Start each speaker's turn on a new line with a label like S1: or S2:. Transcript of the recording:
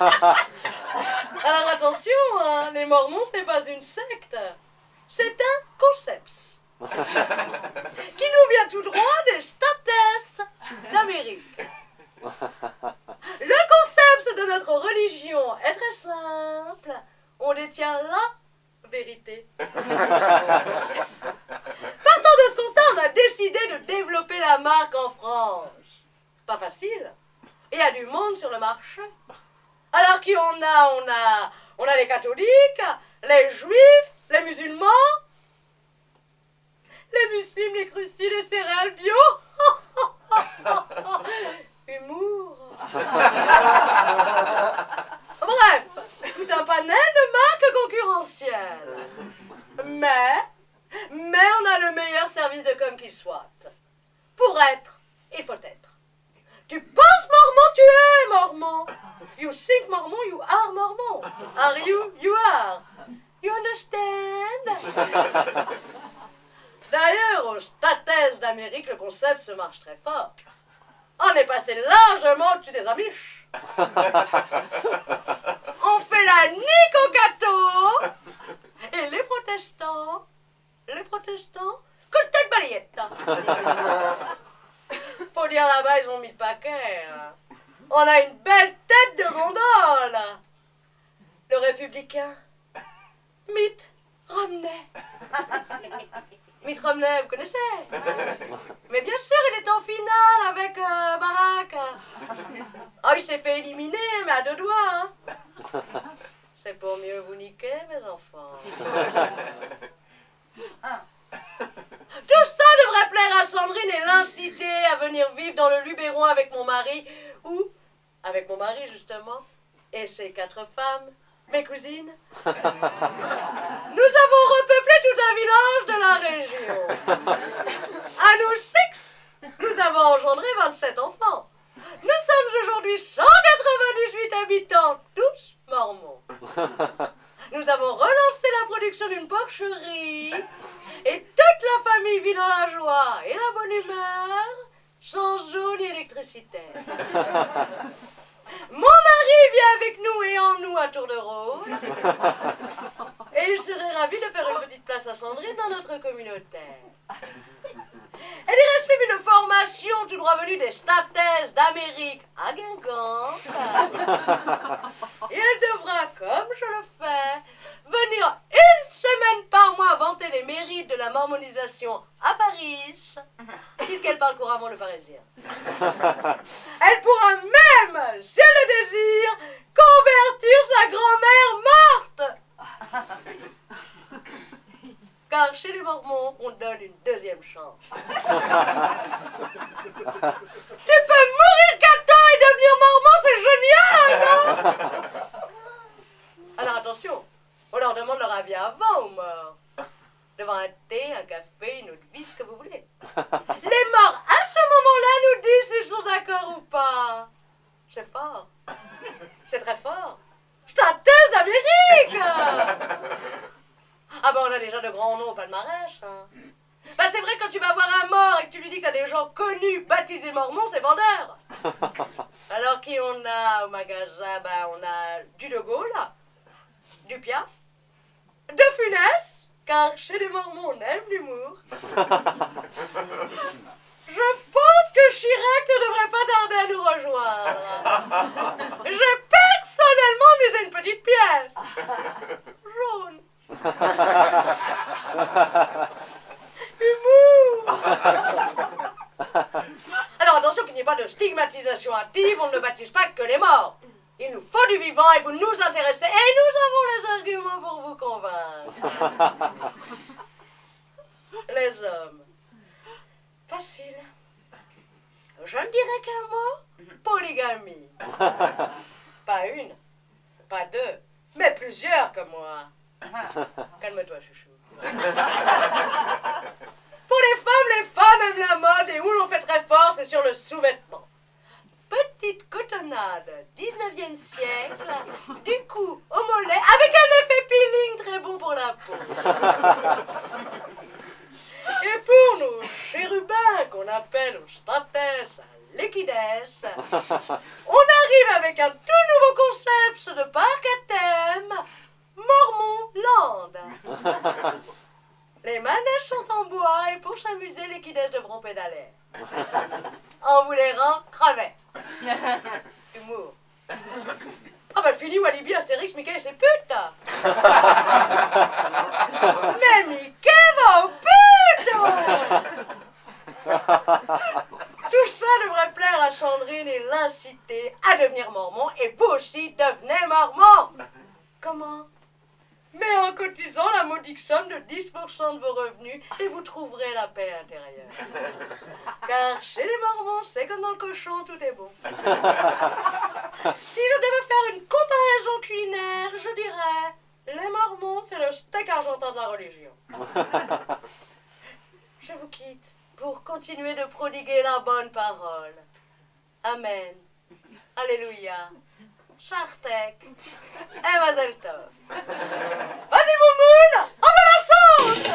S1: Alors attention, hein, les Mormons, ce n'est pas une secte. C'est un concept qui nous vient tout droit des States d'Amérique. Le concept de notre religion est très simple. On détient la vérité. Partant de ce constat, on a décidé de développer la marque en France. Pas facile. Il y a du monde sur le marché. Alors qui on a les catholiques, les juifs, les musulmans, les musulmans, les crustis, les céréales bio. Humour. Bref, tout un panel de marques concurrentielles. Mais on a le meilleur service de com qu'il soit. Pour être, il faut être. Tu penses Mormon, tu es Mormon. You think Mormon, you are Mormon. Are you? You are. You understand? D'ailleurs, aux States d'Amérique, le concept se marche très fort. On est passé largement au-dessus des Amish. On fait la nique au gâteau. Et les protestants, coup de tête balayette. Faut dire là-bas, ils ont mis le paquet. Hein. On a une belle tête de gondole. Le républicain, Mitt Romney. Mitt Romney, vous connaissez? Mais bien sûr, il était en finale avec Barack. Oh, il s'est fait éliminer, mais à deux doigts. Hein. C'est pour mieux vous niquer, mes enfants. Tout ça devrait plaire à Sandrine et l'inciter à venir vivre dans le Luberon avec mon mari, ou avec mon mari justement, et ses 4 femmes, mes cousines. Nous avons repeuplé tout un village de la région. À nous 6, nous avons engendré 27 enfants. Nous sommes aujourd'hui 198 habitants, tous mormons. Nous avons relancé la production d'une porcherie et toute la famille vit dans la joie et la bonne humeur, sans eau ni électricité. Mon mari vient avec nous et en nous à tour de rôle. Et il serait ravi de faire une petite place à Sandrine dans notre communauté. Elle irait suivre une formation tout droit venue des States d'Amérique à Guingamp. Et elle devra, comme je le fais, venir une semaine par mois vanter les mérites de la mormonisation à Paris, puisqu'elle parle couramment le parisien. Elle pourra même, si elle le désire, convertir sa grand-mère morte. Car chez les Mormons, on donne une deuxième chance. Tu peux mourir gâteau et devenir Mormon, c'est génial, non? Alors attention, on leur demande leur avis avant ou mort. Devant un thé, un café, une eau de vie, ce que vous voulez. Les morts, à ce moment-là, nous disent s'ils sont d'accord ou pas. C'est fort. C'est très fort. C'est un test d'Amérique. Ah ben on a déjà de grands noms au palmarès. Hein. Ben c'est vrai que quand tu vas voir un mort et que tu lui dis que t'as des gens connus, baptisés mormons, c'est vendeur. Alors qui on a au magasin? Ben on a du De Gaulle, du Piaf, de Funès, car chez les Mormons on aime l'humour. Je pense que Chirac ne devrait pas tarder à nous rejoindre. J'ai personnellement misé une petite pièce. Jaune. Humour. Alors attention qu'il n'y ait pas de stigmatisation hâtive, on ne baptise pas que les morts. Il nous faut du vivant et vous nous intéressez et nous avons les arguments pour vous convaincre. Les hommes. Facile. Je ne dirais qu'un mot, polygamie. Pas une, pas deux, mais plusieurs comme moi. Calme-toi, chouchou. Pour les femmes aiment la mode et où l'on fait très fort, c'est sur le sous-vêtement. Petite cotonnade, 19e siècle, du cou au mollet, avec un effet peeling très bon pour la peau. Et pour nos chérubins qu'on appelle aux States, liquides, on arrive avec un tout nouveau concept les reins crevaient. Humour. Ah ben fini Walibi, Astérix, Mickey et ses putes. Mais Mickey va aux putes. Tout ça devrait plaire à Sandrine et l'inciter à devenir mormon, et vous aussi devenez mormon. Comment? Mais en cotisant la modique somme de 10% de vos revenus, et vous trouverez la paix intérieure. Car chez les mormons, c'est comme dans le cochon, tout est bon. Si je devais faire une comparaison culinaire, je dirais, les mormons, c'est le steak argentin de la religion. Je vous quitte pour continuer de prodiguer la bonne parole. Amen. Alléluia. Chartek. Et Mazel Tov. Vas-y, Moumoun, envoie la sauce.